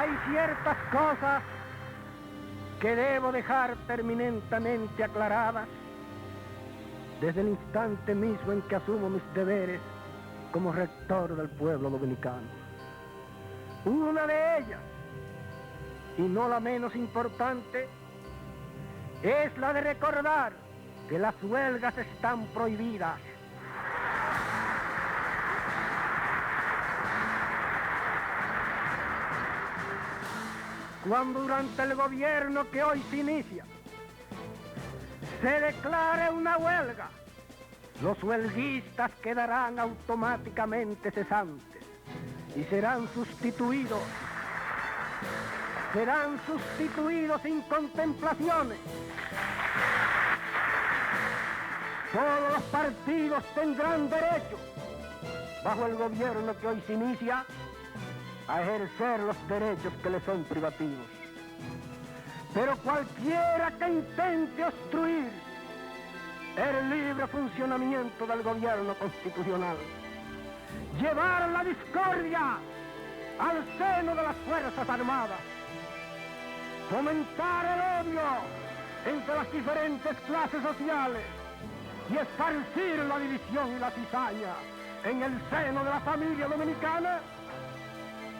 Hay ciertas cosas que debo dejar terminantemente aclaradas desde el instante mismo en que asumo mis deberes como rector del pueblo dominicano. Una de ellas, y no la menos importante, es la de recordar que las huelgas están prohibidas. Cuando durante el gobierno que hoy se inicia se declare una huelga, los huelguistas quedarán automáticamente cesantes y serán sustituidos sin contemplaciones. Todos los partidos tendrán derecho, bajo el gobierno que hoy se inicia, a ejercer los derechos que les son privativos. Pero cualquiera que intente obstruir el libre funcionamiento del gobierno constitucional, llevar la discordia al seno de las Fuerzas Armadas, fomentar el odio entre las diferentes clases sociales y esparcir la división y la cizaña en el seno de la familia dominicana,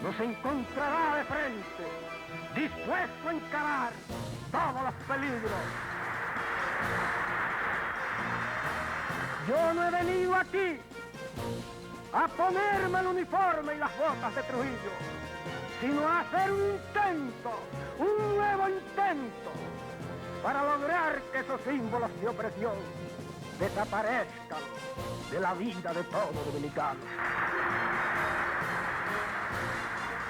nos encontrará de frente, dispuesto a encarar todos los peligros. Yo no he venido aquí a ponerme el uniforme y las botas de Trujillo, sino a hacer un nuevo intento, para lograr que esos símbolos de opresión desaparezcan de la vida de todo dominicano.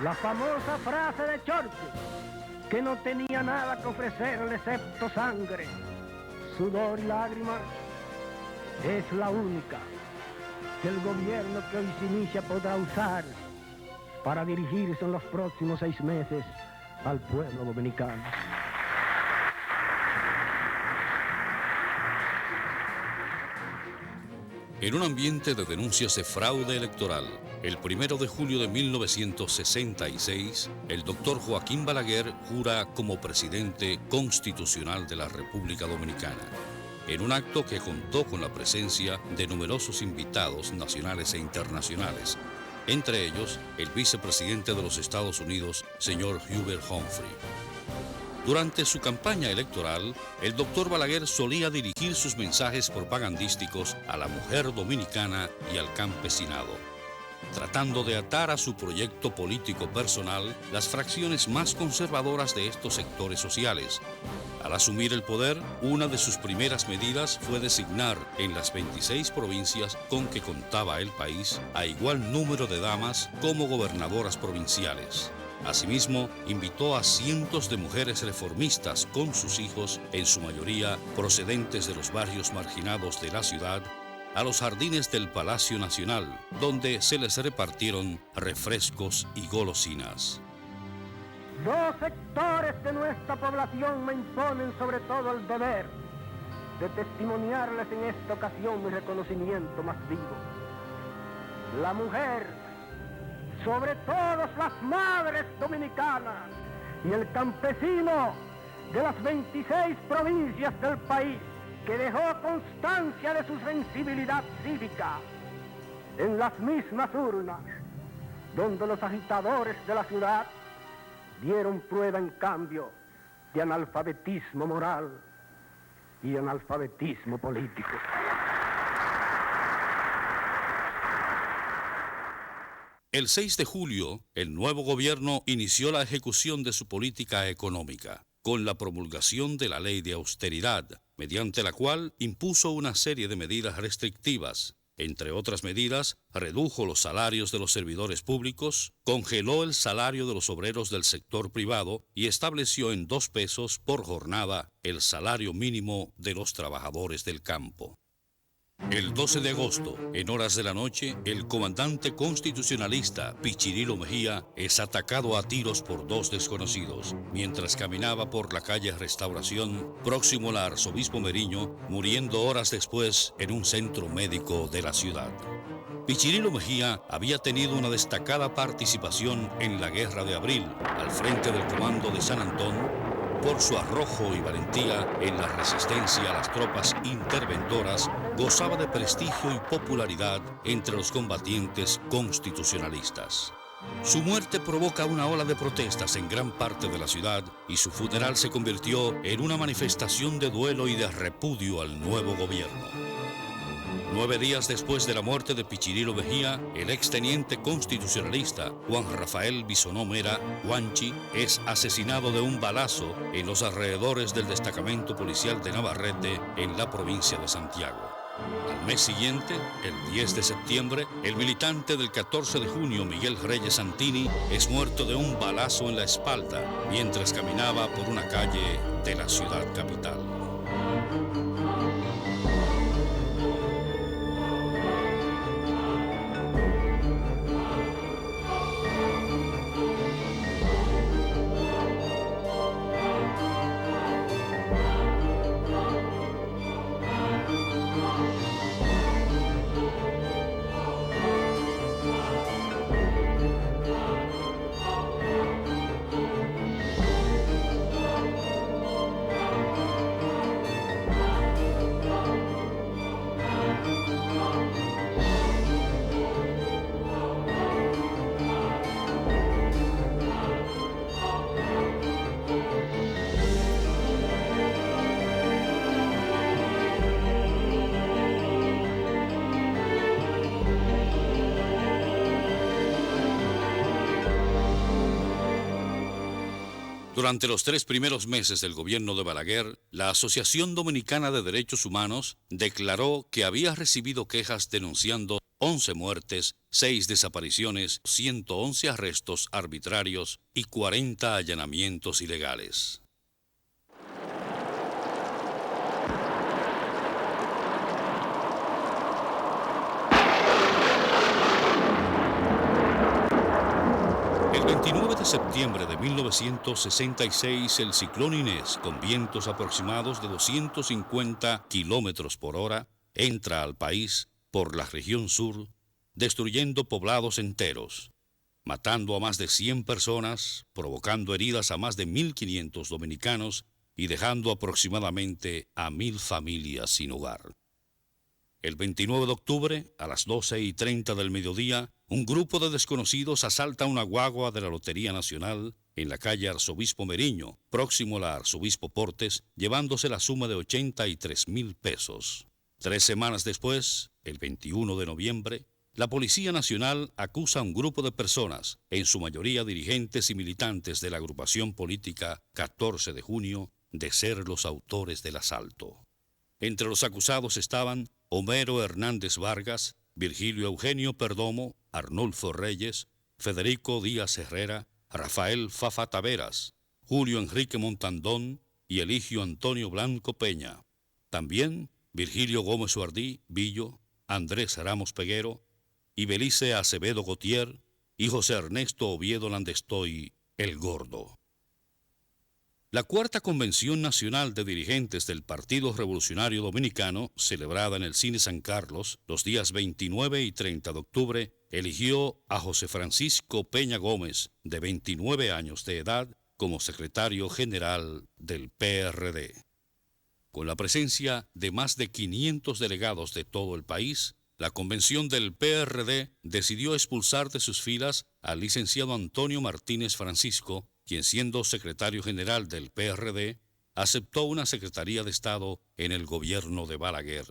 La famosa frase de Churchill, que no tenía nada que ofrecerle excepto sangre, sudor y lágrimas, es la única que el gobierno que hoy se inicia podrá usar para dirigirse en los próximos 6 meses al pueblo dominicano. En un ambiente de denuncias de fraude electoral, el 1 de julio de 1966, el doctor Joaquín Balaguer jura como presidente constitucional de la República Dominicana, en un acto que contó con la presencia de numerosos invitados nacionales e internacionales, entre ellos el vicepresidente de los Estados Unidos, señor Hubert Humphrey. Durante su campaña electoral, el doctor Balaguer solía dirigir sus mensajes propagandísticos a la mujer dominicana y al campesinado, tratando de atar a su proyecto político personal las fracciones más conservadoras de estos sectores sociales. Al asumir el poder, una de sus primeras medidas fue designar en las 26 provincias con que contaba el país a igual número de damas como gobernadoras provinciales. Asimismo, invitó a cientos de mujeres reformistas con sus hijos, en su mayoría procedentes de los barrios marginados de la ciudad, a los jardines del Palacio Nacional, donde se les repartieron refrescos y golosinas. 2 sectores de nuestra población me imponen sobre todo el deber de testimoniarles en esta ocasión mi reconocimiento más vivo. La mujer, sobre todas las madres dominicanas, y el campesino de las 26 provincias del país, que dejó constancia de su sensibilidad cívica en las mismas urnas, donde los agitadores de la ciudad dieron prueba en cambio de analfabetismo moral y analfabetismo político. El 6 de julio, el nuevo gobierno inició la ejecución de su política económica, con la promulgación de la Ley de Austeridad, mediante la cual impuso una serie de medidas restrictivas. Entre otras medidas, redujo los salarios de los servidores públicos, congeló el salario de los obreros del sector privado y estableció en 2 pesos por jornada el salario mínimo de los trabajadores del campo. El 12 de agosto, en horas de la noche, el comandante constitucionalista Pichirilo Mejía es atacado a tiros por dos desconocidos, mientras caminaba por la calle Restauración, próximo al arzobispo Meriño, muriendo horas después en un centro médico de la ciudad. Pichirilo Mejía había tenido una destacada participación en la Guerra de Abril, al frente del comando de San Antón. Por su arrojo y valentía en la resistencia a las tropas interventoras, gozaba de prestigio y popularidad entre los combatientes constitucionalistas. Su muerte provoca una ola de protestas en gran parte de la ciudad y su funeral se convirtió en una manifestación de duelo y de repudio al nuevo gobierno. 9 días después de la muerte de Pichirilo Mejía, el exteniente constitucionalista Juan Rafael Bisonó Mera, Juanchi, es asesinado de un balazo en los alrededores del destacamento policial de Navarrete, en la provincia de Santiago. Al mes siguiente, el 10 de septiembre, el militante del 14 de junio, Miguel Reyes Santini, es muerto de un balazo en la espalda mientras caminaba por una calle de la ciudad capital. Durante los 3 primeros meses del gobierno de Balaguer, la Asociación Dominicana de Derechos Humanos declaró que había recibido quejas denunciando 11 muertes, 6 desapariciones, 111 arrestos arbitrarios y 40 allanamientos ilegales. El 29 de septiembre de 1966, el ciclón Inés, con vientos aproximados de 250 kilómetros por hora, entra al país por la región sur, destruyendo poblados enteros, matando a más de 100 personas, provocando heridas a más de 1.500 dominicanos y dejando aproximadamente a 1.000 familias sin hogar. El 29 de octubre, a las 12:30 del mediodía, un grupo de desconocidos asalta una guagua de la Lotería Nacional en la calle Arzobispo Meriño, próximo al Arzobispo Portes, llevándose la suma de 83,000 pesos. 3 semanas después, el 21 de noviembre, la Policía Nacional acusa a un grupo de personas, en su mayoría dirigentes y militantes de la agrupación política 14 de junio, de ser los autores del asalto. Entre los acusados estaban Homero Hernández Vargas, Virgilio Eugenio Perdomo, Arnulfo Reyes, Federico Díaz Herrera, Rafael Fafa Taveras, Julio Enrique Montandón y Eligio Antonio Blanco Peña. También Virgilio Gómez Uardí Villo, Andrés Ramos Peguero, y Belice Acevedo Gautier y José Ernesto Oviedo Landestoy, el Gordo. La Cuarta Convención Nacional de Dirigentes del Partido Revolucionario Dominicano, celebrada en el Cine San Carlos los días 29 y 30 de octubre, eligió a José Francisco Peña Gómez, de 29 años de edad, como secretario general del PRD. Con la presencia de más de 500 delegados de todo el país, la convención del PRD decidió expulsar de sus filas al licenciado Antonio Martínez Francisco, quien siendo secretario general del PRD, aceptó una secretaría de Estado en el gobierno de Balaguer.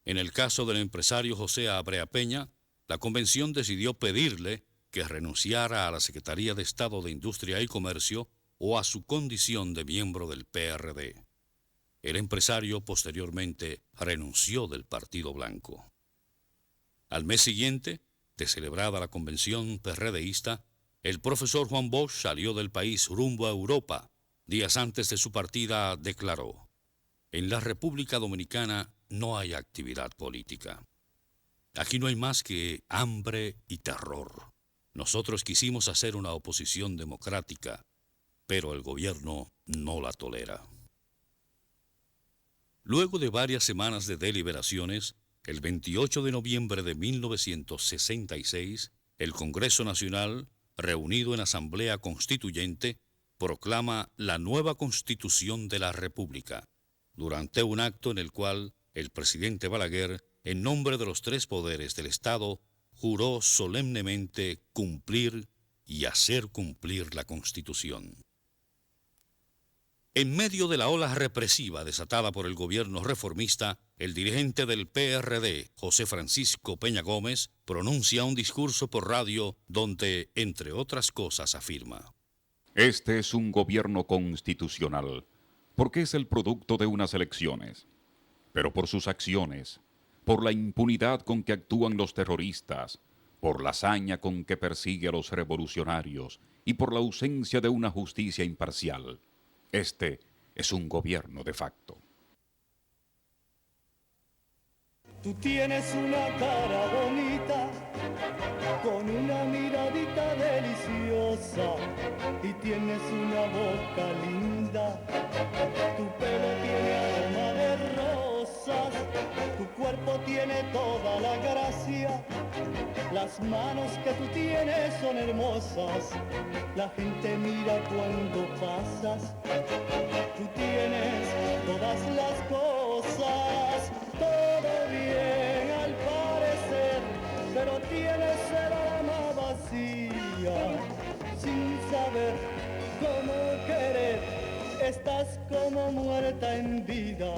En el caso del empresario José Abrea Peña, la convención decidió pedirle que renunciara a la Secretaría de Estado de Industria y Comercio o a su condición de miembro del PRD. El empresario posteriormente renunció del Partido Blanco. Al mes siguiente, de celebrada la convención PRDista, el profesor Juan Bosch salió del país rumbo a Europa. Días antes de su partida declaró: en la República Dominicana no hay actividad política. Aquí no hay más que hambre y terror. Nosotros quisimos hacer una oposición democrática, pero el gobierno no la tolera. Luego de varias semanas de deliberaciones, el 28 de noviembre de 1966, el Congreso Nacional, reunido en Asamblea Constituyente, proclama la nueva Constitución de la República, durante un acto en el cual el presidente Balaguer, en nombre de los tres poderes del Estado, juró solemnemente cumplir y hacer cumplir la Constitución. En medio de la ola represiva desatada por el gobierno reformista, el dirigente del PRD, José Francisco Peña Gómez, pronuncia un discurso por radio donde, entre otras cosas, afirma: Este es un gobierno constitucional, porque es el producto de unas elecciones. Pero por sus acciones, por la impunidad con que actúan los terroristas, por la hazaña con que persigue a los revolucionarios y por la ausencia de una justicia imparcial, este es un gobierno de facto. Tú tienes una cara bonita, con una miradita deliciosa, y tienes una boca linda, tu pelo tiene aroma de rosas, tu cuerpo tiene toda la gracia, las manos que tú tienes son hermosas, la gente mira cuando pasas, tú tienes todas las cosas, todo bien al parecer, pero tienes el alma vacía, sin saber cómo querer, estás como muerta en vida.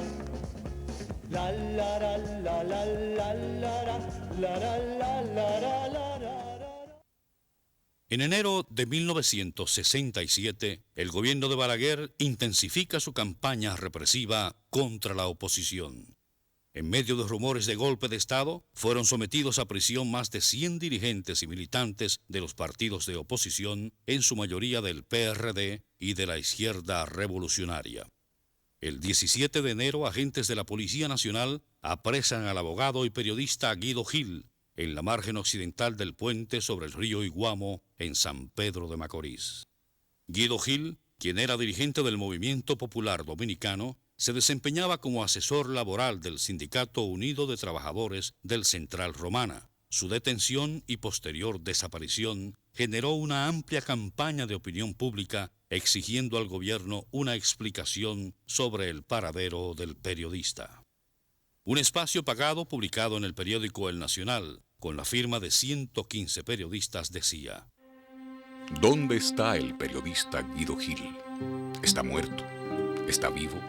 La la la la la la la la la la la la la. En enero de 1967, el gobierno de Balaguer intensifica su campaña represiva contra la oposición. En medio de rumores de golpe de Estado, fueron sometidos a prisión más de 100 dirigentes y militantes de los partidos de oposición, en su mayoría del PRD y de la izquierda revolucionaria. El 17 de enero, agentes de la Policía Nacional apresan al abogado y periodista Guido Gil en la margen occidental del puente sobre el río Iguamo, en San Pedro de Macorís. Guido Gil, quien era dirigente del Movimiento Popular Dominicano, se desempeñaba como asesor laboral del Sindicato Unido de Trabajadores del Central Romana. Su detención y posterior desaparición generó una amplia campaña de opinión pública exigiendo al gobierno una explicación sobre el paradero del periodista. Un espacio pagado publicado en el periódico El Nacional, con la firma de 115 periodistas, decía: ¿Dónde está el periodista Guido Gil? ¿Está muerto? ¿Está vivo?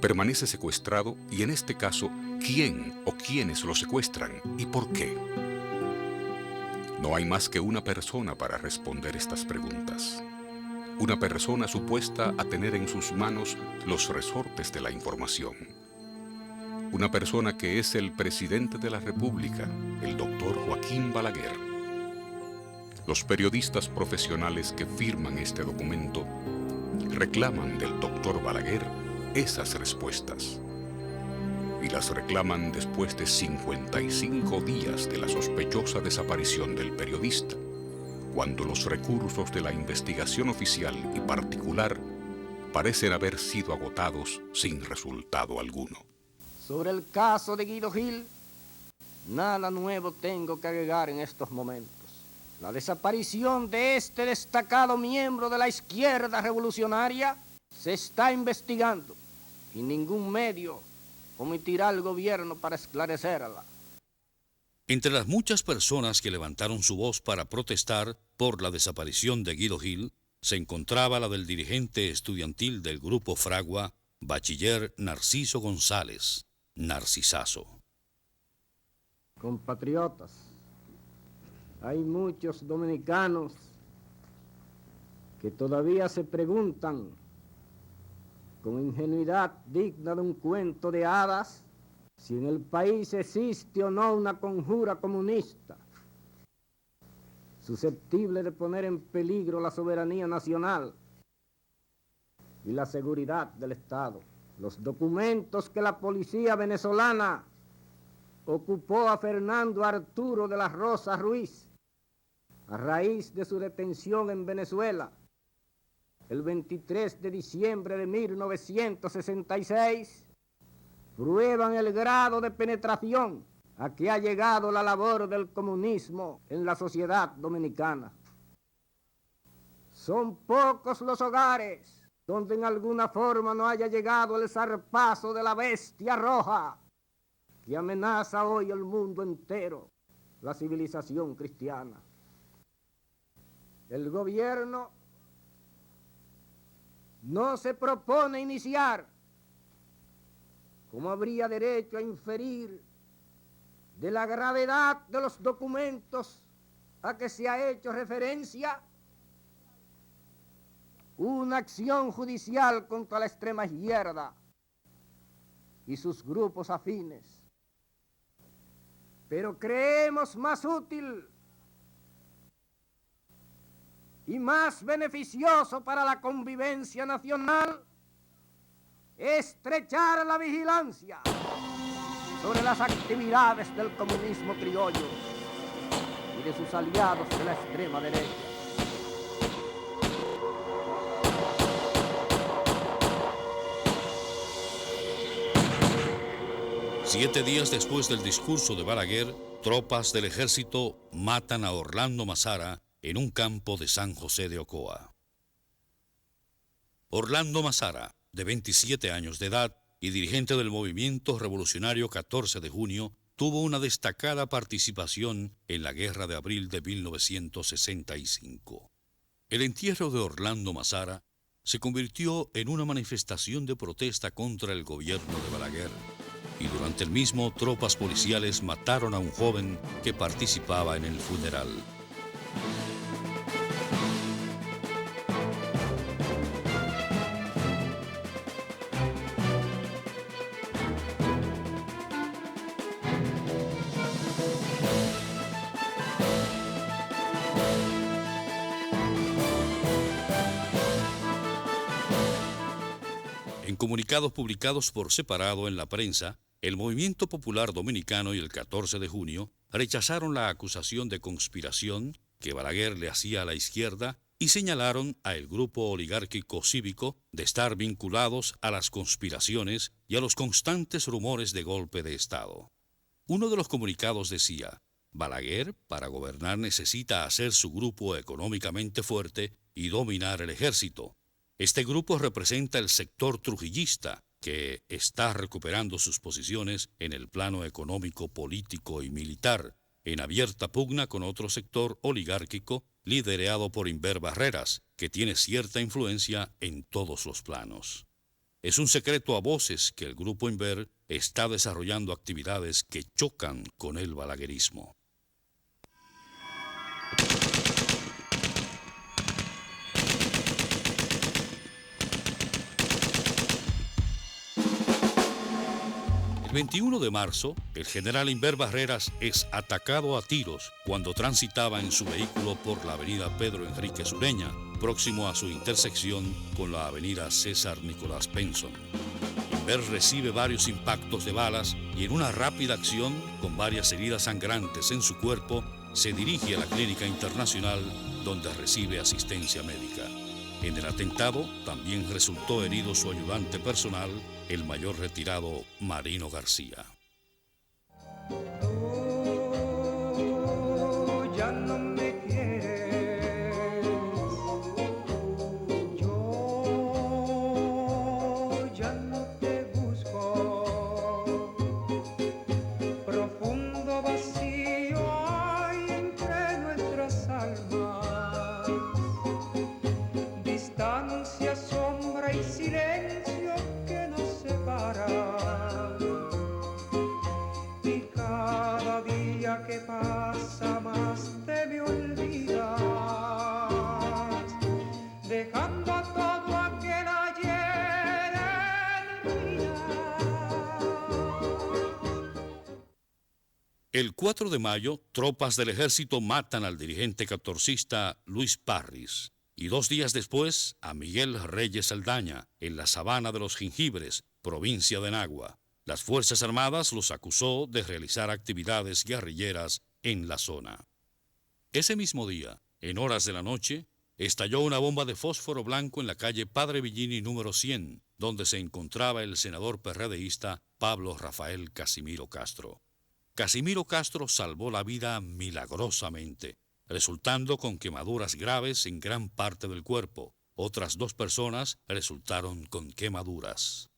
¿Permanece secuestrado? Y en este caso, ¿quién o quiénes lo secuestran y por qué? No hay más que una persona para responder estas preguntas. Una persona supuesta a tener en sus manos los resortes de la información. Una persona que es el presidente de la República, el doctor Joaquín Balaguer. Los periodistas profesionales que firman este documento reclaman del doctor Balaguer esas respuestas. Y las reclaman después de 55 días de la sospechosa desaparición del periodista, cuando los recursos de la investigación oficial y particular parecen haber sido agotados sin resultado alguno. Sobre el caso de Guido Gil, nada nuevo tengo que agregar en estos momentos. La desaparición de este destacado miembro de la izquierda revolucionaria se está investigando y ningún medio omitirá al gobierno para esclarecerla. Entre las muchas personas que levantaron su voz para protestar por la desaparición de Guido Gil, se encontraba la del dirigente estudiantil del Grupo Fragua, bachiller Narciso González, Narcisazo. Compatriotas, hay muchos dominicanos que todavía se preguntan con ingenuidad digna de un cuento de hadas si en el país existe o no una conjura comunista susceptible de poner en peligro la soberanía nacional y la seguridad del Estado. Los documentos que la policía venezolana ocupó a Fernando Arturo de la Rosa Ruiz a raíz de su detención en Venezuela el 23 de diciembre de 1966, prueban el grado de penetración a que ha llegado la labor del comunismo en la sociedad dominicana. Son pocos los hogares donde en alguna forma no haya llegado el zarpazo de la bestia roja que amenaza hoy el mundo entero, la civilización cristiana. El gobierno no se propone iniciar, como habría derecho a inferir de la gravedad de los documentos a que se ha hecho referencia, una acción judicial contra la extrema izquierda y sus grupos afines. Pero creemos más útil y más beneficioso para la convivencia nacional estrechar la vigilancia sobre las actividades del comunismo criollo y de sus aliados de la extrema derecha. Siete días después del discurso de Balaguer, tropas del ejército matan a Orlando Mazara en un campo de San José de Ocoa. Orlando Mazara, de 27 años de edad y dirigente del movimiento revolucionario 14 de junio, tuvo una destacada participación en la Guerra de Abril de 1965. El entierro de Orlando Mazara se convirtió en una manifestación de protesta contra el gobierno de Balaguer, y durante el mismo tropas policiales mataron a un joven que participaba en el funeral. En comunicados publicados por separado en la prensa, el Movimiento Popular Dominicano y el 14 de junio rechazaron la acusación de conspiración que Balaguer le hacía a la izquierda y señalaron a el grupo oligárquico cívico de estar vinculados a las conspiraciones y a los constantes rumores de golpe de Estado. Uno de los comunicados decía: Balaguer, para gobernar, necesita hacer su grupo económicamente fuerte y dominar el ejército. Este grupo representa el sector trujillista, que está recuperando sus posiciones en el plano económico, político y militar, en abierta pugna con otro sector oligárquico liderado por Inver Barreras, que tiene cierta influencia en todos los planos. Es un secreto a voces que el grupo Inver está desarrollando actividades que chocan con el balaguerismo. El 21 de marzo, el general Inver Barreras es atacado a tiros cuando transitaba en su vehículo por la avenida Pedro Enrique Sureña, próximo a su intersección con la avenida César Nicolás Penson. Inver recibe varios impactos de balas y en una rápida acción, con varias heridas sangrantes en su cuerpo, se dirige a la Clínica Internacional, donde recibe asistencia médica. En el atentado también resultó herido su ayudante personal, el mayor retirado Marino García. Tú ya no me quieres, yo ya no te busco, profundo vacío hay entre nuestras almas, distancia, sombra y silencio que nos separan, y cada día que pasa más te me olvidas, dejando a todo aquel ayer en ruinas. El 4 de mayo, tropas del ejército matan al dirigente catorcista Luis Parris. y 2 días después a Miguel Reyes Saldaña, en la Sabana de los Jengibres, provincia de Nagua. Las Fuerzas Armadas los acusó de realizar actividades guerrilleras en la zona. Ese mismo día, en horas de la noche, estalló una bomba de fósforo blanco en la calle Padre Villini número 100, donde se encontraba el senador PRDista Pablo Rafael Casimiro Castro. Casimiro Castro salvó la vida milagrosamente, resultando con quemaduras graves en gran parte del cuerpo. Otras 2 personas resultaron con quemaduras.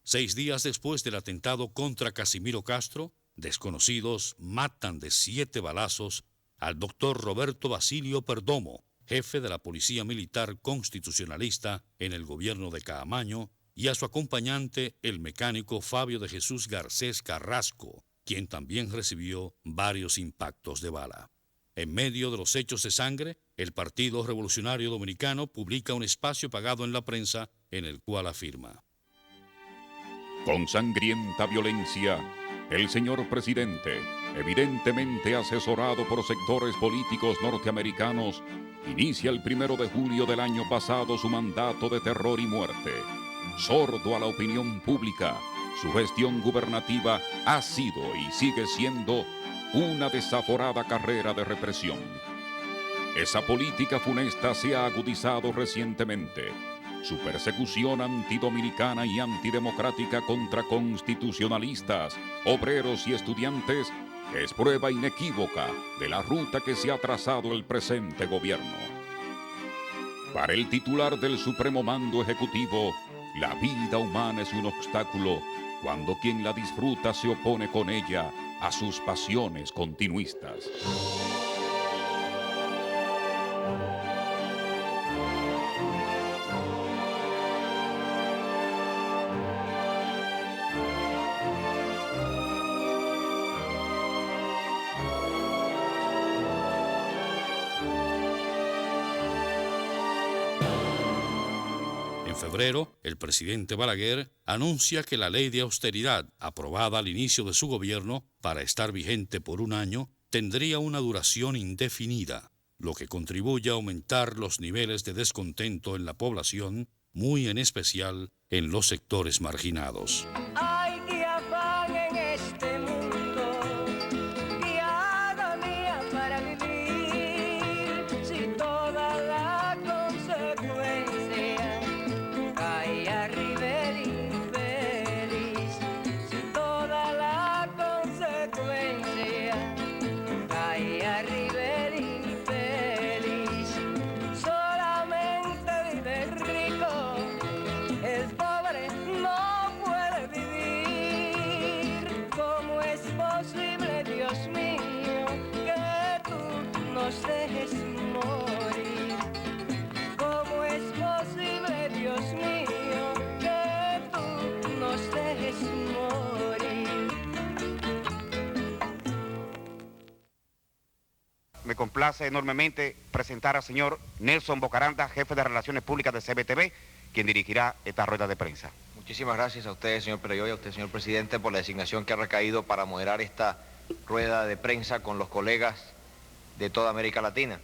6 días después del atentado contra Casimiro Castro, desconocidos matan de 7 balazos al doctor Roberto Basilio Perdomo, jefe de la Policía Militar Constitucionalista en el gobierno de Caamaño, y a su acompañante, el mecánico Fabio de Jesús Garcés Carrasco, quien también recibió varios impactos de bala. En medio de los hechos de sangre, el Partido Revolucionario Dominicano publica un espacio pagado en la prensa en el cual afirma: Con sangrienta violencia, el señor presidente, evidentemente asesorado por sectores políticos norteamericanos, inicia el 1 de julio del año pasado su mandato de terror y muerte. Sordo a la opinión pública, su gestión gubernativa ha sido y sigue siendo una desaforada carrera de represión. Esa política funesta se ha agudizado recientemente. Su persecución antidominicana y antidemocrática contra constitucionalistas, obreros y estudiantes es prueba inequívoca de la ruta que se ha trazado el presente gobierno. Para el titular del Supremo Mando Ejecutivo, la vida humana es un obstáculo cuando quien la disfruta se opone con ella a sus pasiones continuistas. En febrero, el presidente Balaguer anuncia que la ley de austeridad, aprobada al inicio de su gobierno para estar vigente por 1 año, tendría una duración indefinida, lo que contribuye a aumentar los niveles de descontento en la población, muy en especial en los sectores marginados. Hay afán en este mundo y agonía para vivir. Si toda la consecuencia cae arriba el infeliz, si toda la consecuencia cae arriba el infeliz, solamente vive el rico, el pobre no puede vivir. ¿Cómo es posible, Dios mío, que tú nos dejes morir? ¿Cómo es posible, Dios mío, que tú nos dejes morir? Me complace enormemente presentar al señor Nelson Bocaranda, jefe de Relaciones Públicas de CBTV, quien dirigirá esta rueda de prensa. Muchísimas gracias a usted, señor Pereyo, y a usted, señor presidente, por la designación que ha recaído para moderar esta rueda de prensa con los colegas de toda América Latina.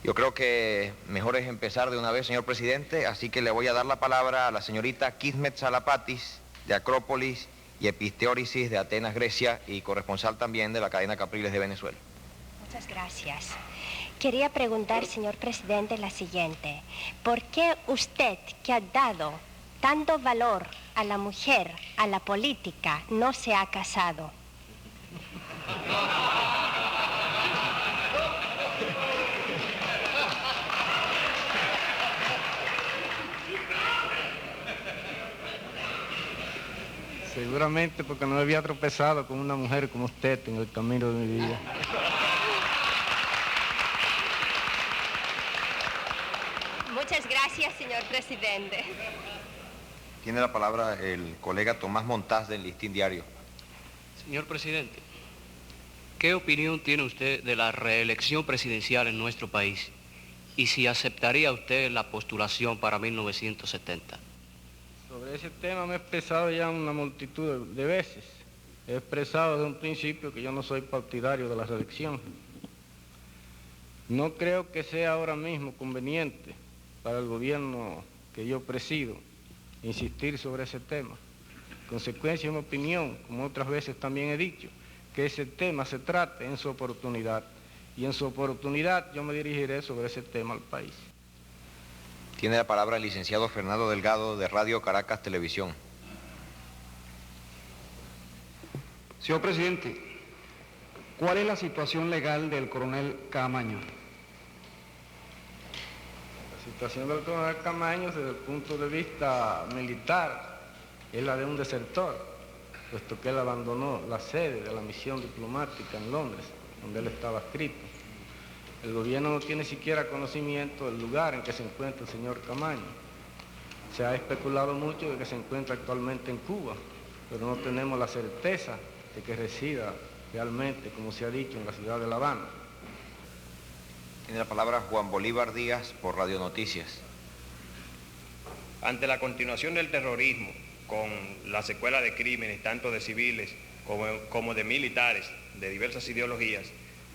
Yo creo que mejor es empezar de una vez, señor presidente, así que le voy a dar la palabra a la señorita Kismet Salapatis, de Acrópolis y Episteórisis de Atenas, Grecia, y corresponsal también de la cadena Capriles de Venezuela. Muchas gracias. Quería preguntar, señor presidente, la siguiente. ¿Por qué usted, que ha dado tanto valor a la mujer, a la política, no se ha casado? Seguramente porque no había tropezado con una mujer como usted en el camino de mi vida. Muchas gracias, señor presidente. Tiene la palabra el colega Tomás Montaz del Listín Diario. Señor presidente, ¿qué opinión tiene usted de la reelección presidencial en nuestro país? Y si aceptaría usted la postulación para 1970. Sobre ese tema me he expresado ya una multitud de veces. He expresado desde un principio que yo no soy partidario de la reelección. No creo que sea ahora mismo conveniente para el gobierno que yo presido insistir sobre ese tema. En consecuencia, en mi opinión, como otras veces también he dicho, que ese tema se trate en su oportunidad. Y en su oportunidad yo me dirigiré sobre ese tema al país. Tiene la palabra el licenciado Fernando Delgado de Radio Caracas Televisión. Señor presidente, ¿cuál es la situación legal del coronel Camaño? La situación del coronel Camaño desde el punto de vista militar es la de un desertor, puesto que él abandonó la sede de la misión diplomática en Londres, donde él estaba adscrito. El gobierno no tiene siquiera conocimiento del lugar en que se encuentra el señor Camaño. Se ha especulado mucho de que se encuentra actualmente en Cuba, pero no tenemos la certeza de que resida realmente, como se ha dicho, en la ciudad de La Habana. Tiene la palabra Juan Bolívar Díaz por Radio Noticias. Ante la continuación del terrorismo, con la secuela de crímenes, tanto de civiles como de militares, de diversas ideologías,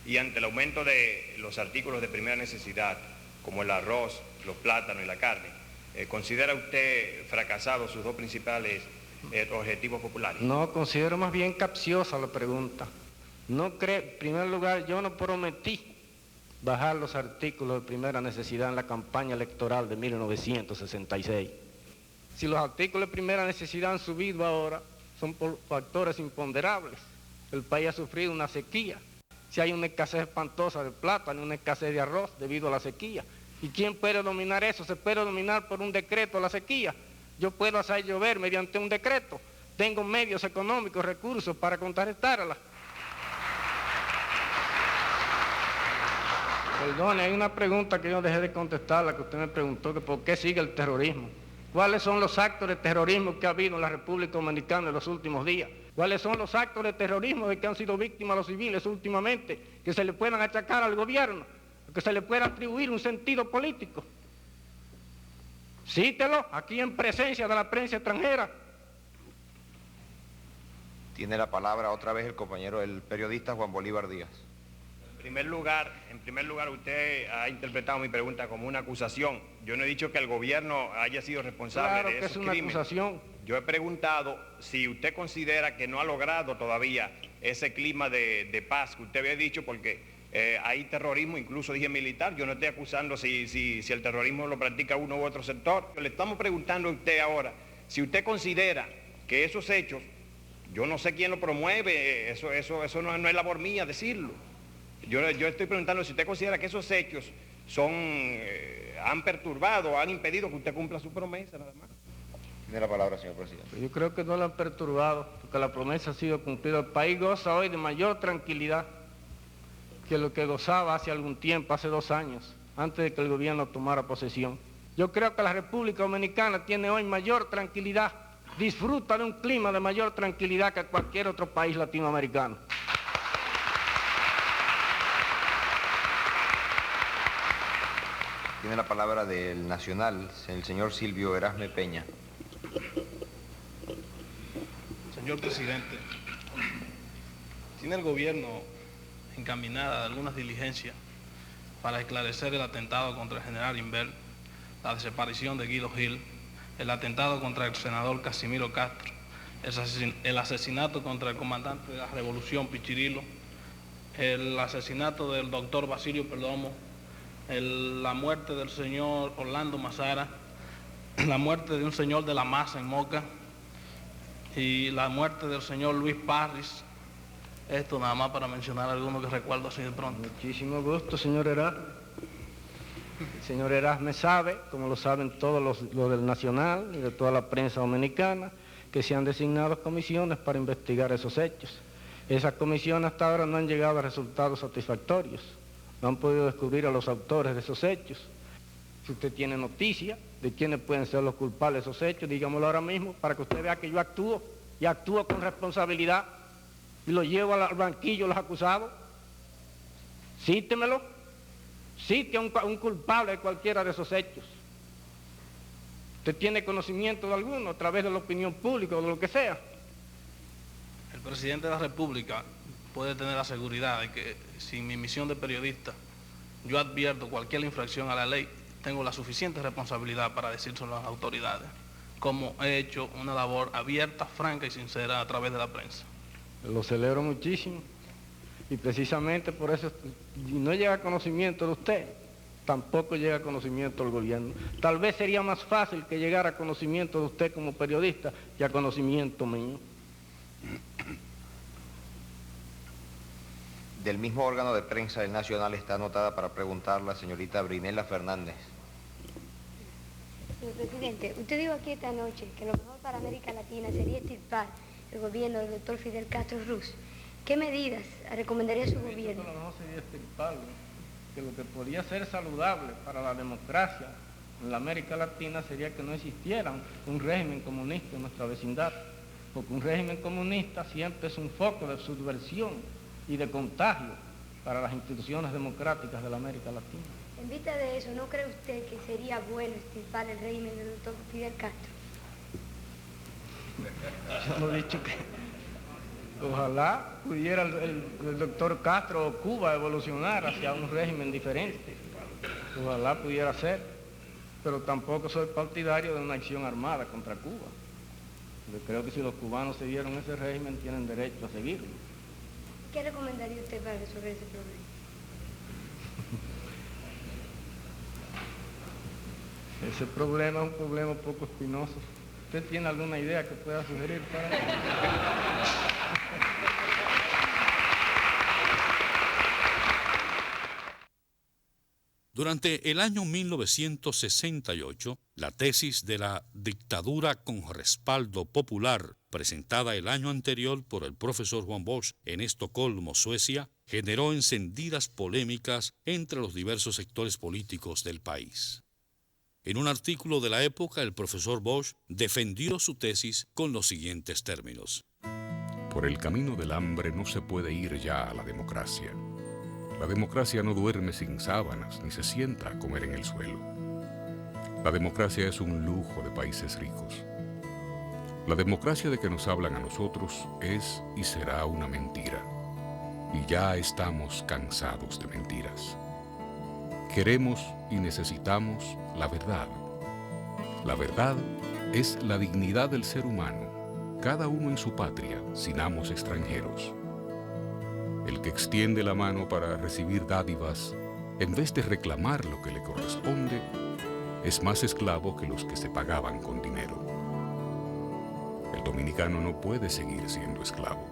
y ante el aumento de los artículos de primera necesidad, como el arroz, los plátanos y la carne, ¿considera usted fracasados sus dos principales objetivos populares? No, considero más bien capciosa la pregunta. No creo, en primer lugar, yo no prometí bajar los artículos de primera necesidad en la campaña electoral de 1966. Si los artículos de primera necesidad han subido ahora, son por factores imponderables. El país ha sufrido una sequía. Si hay una escasez espantosa de plátano, una escasez de arroz debido a la sequía. ¿Y quién puede dominar eso? Se puede dominar por un decreto la sequía. Yo puedo hacer llover mediante un decreto. Tengo medios económicos, recursos para contrarrestarla. Perdone, hay una pregunta que yo dejé de contestar, la que usted me preguntó, que por qué sigue el terrorismo. ¿Cuáles son los actos de terrorismo que ha habido en la República Dominicana en los últimos días? ¿Cuáles son los actos de terrorismo de que han sido víctimas los civiles últimamente, que se le puedan achacar al gobierno, que se le pueda atribuir un sentido político? Cítelo aquí en presencia de la prensa extranjera. Tiene la palabra otra vez el compañero, el periodista Juan Bolívar Díaz. En primer lugar, usted ha interpretado mi pregunta como una acusación. Yo no he dicho que el gobierno haya sido responsable de esos crímenes. Claro que es una acusación. Yo he preguntado si usted considera que no ha logrado todavía ese clima de paz que usted había dicho, porque hay terrorismo, incluso dije militar. Yo no estoy acusando si el terrorismo lo practica uno u otro sector. Le estamos preguntando a usted ahora si usted considera que esos hechos, yo no sé quién lo promueve, eso no es labor mía decirlo. Yo estoy preguntando si usted considera que esos hechos han perturbado, han impedido que usted cumpla su promesa, nada más. Tiene la palabra, señor presidente. Yo creo que no lo han perturbado, porque la promesa ha sido cumplida. El país goza hoy de mayor tranquilidad que lo que gozaba hace algún tiempo, hace 2 años, antes de que el gobierno tomara posesión. Yo creo que la República Dominicana tiene hoy mayor tranquilidad, disfruta de un clima de mayor tranquilidad que cualquier otro país latinoamericano. Tiene la palabra del Nacional, el señor Silvio Erasme Peña. Señor presidente, ¿tiene el gobierno encaminada algunas diligencias para esclarecer el atentado contra el general Inver, la desaparición de Guido Gil, el atentado contra el senador Casimiro Castro, el asesinato contra el comandante de la Revolución Pichirilo, el asesinato del doctor Basilio Perdomo, la muerte del señor Orlando Mazara, la muerte de un señor de la Maza en Moca y la muerte del señor Luis Parris? Esto nada más para mencionar algunos que recuerdo así de pronto. Muchísimo gusto, señor Erasme. El señor Erasme sabe, como lo saben todos los del Nacional y de toda la prensa dominicana, que se han designado comisiones para investigar esos hechos. Esas comisiones hasta ahora no han llegado a resultados satisfactorios. No han podido descubrir a los autores de esos hechos. Si usted tiene noticia de quiénes pueden ser los culpables de esos hechos, dígamelo ahora mismo, para que usted vea que yo actúo, y actúo con responsabilidad, y lo llevo al banquillo los acusados. Cítemelo, cite a un culpable de cualquiera de esos hechos. ¿Usted tiene conocimiento de alguno a través de la opinión pública o de lo que sea? El presidente de la República puede tener la seguridad de que sin mi misión de periodista yo advierto cualquier infracción a la ley, tengo la suficiente responsabilidad para decírselo a las autoridades, como he hecho una labor abierta, franca y sincera a través de la prensa. Lo celebro muchísimo y precisamente por eso, si no llega a conocimiento de usted, tampoco llega a conocimiento del gobierno. Tal vez sería más fácil que llegara a conocimiento de usted como periodista que a conocimiento mío. Del mismo órgano de prensa del Nacional está anotada para preguntar la señorita Brinela Fernández. Señor presidente, usted dijo aquí esta noche que lo mejor para América Latina sería extirpar el gobierno del doctor Fidel Castro Ruz. ¿Qué medidas recomendaría su gobierno? Lo mejor sería extirparlo, que lo que podría ser saludable para la democracia en la América Latina sería que no existiera un régimen comunista en nuestra vecindad, porque un régimen comunista siempre es un foco de subversión y de contagio para las instituciones democráticas de la América Latina. En vista de eso, ¿no cree usted que sería bueno extirpar el régimen del doctor Fidel Castro? Yo no he dicho que ojalá pudiera el doctor Castro o Cuba evolucionar hacia un régimen diferente. Ojalá pudiera ser, pero tampoco soy partidario de una acción armada contra Cuba. Yo creo que si los cubanos siguieron ese régimen, tienen derecho a seguirlo. ¿Qué recomendaría usted para resolver ese problema? Ese problema es un problema un poco espinoso. ¿Usted tiene alguna idea que pueda sugerir para él? Durante el año 1968, la tesis de la dictadura con respaldo popular, presentada el año anterior por el profesor Juan Bosch en Estocolmo, Suecia, generó encendidas polémicas entre los diversos sectores políticos del país. En un artículo de la época, el profesor Bosch defendió su tesis con los siguientes términos. Por el camino del hambre no se puede ir ya a la democracia. La democracia no duerme sin sábanas ni se sienta a comer en el suelo. La democracia es un lujo de países ricos. La democracia de que nos hablan a nosotros es y será una mentira. Y ya estamos cansados de mentiras. Queremos y necesitamos la verdad. La verdad es la dignidad del ser humano, cada uno en su patria, sin amos extranjeros. El que extiende la mano para recibir dádivas, en vez de reclamar lo que le corresponde, es más esclavo que los que se pagaban con dinero. El dominicano no puede seguir siendo esclavo.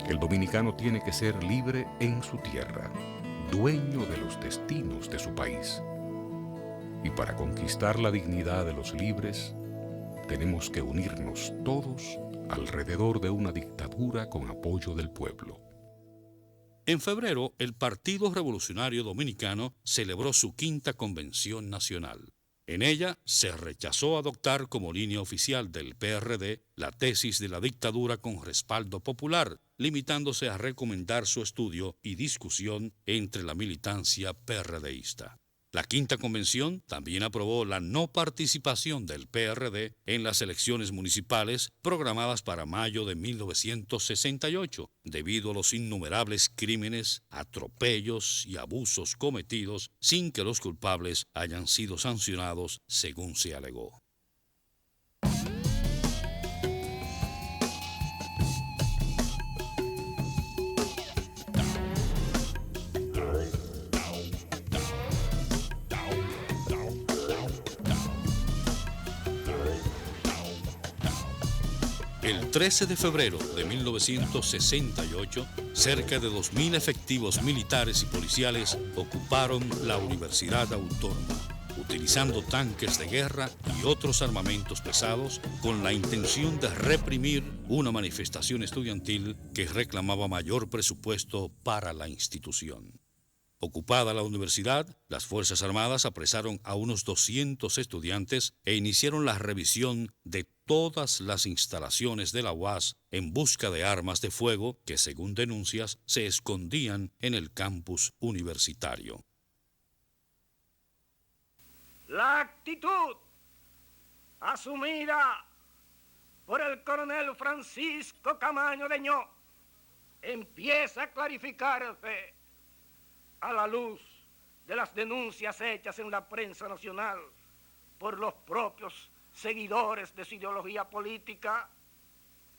El dominicano tiene que ser libre en su tierra, dueño de los destinos de su país. Y para conquistar la dignidad de los libres, tenemos que unirnos todos alrededor de una dictadura con apoyo del pueblo. En febrero, el Partido Revolucionario Dominicano celebró su 5ª Convención Nacional. En ella se rechazó adoptar como línea oficial del PRD la tesis de la dictadura con respaldo popular, limitándose a recomendar su estudio y discusión entre la militancia PRDista. La 5ª Convención también aprobó la no participación del PRD en las elecciones municipales programadas para mayo de 1968, debido a los innumerables crímenes, atropellos y abusos cometidos sin que los culpables hayan sido sancionados, según se alegó. El 13 de febrero de 1968, cerca de 2.000 efectivos militares y policiales ocuparon la Universidad Autónoma, utilizando tanques de guerra y otros armamentos pesados con la intención de reprimir una manifestación estudiantil que reclamaba mayor presupuesto para la institución. Ocupada la universidad, las Fuerzas Armadas apresaron a unos 200 estudiantes e iniciaron la revisión de todas las instalaciones de la UAS en busca de armas de fuego que, según denuncias, se escondían en el campus universitario. La actitud asumida por el coronel Francisco Camaño Deñó empieza a clarificarse a la luz de las denuncias hechas en la prensa nacional por los propios seguidores de su ideología política,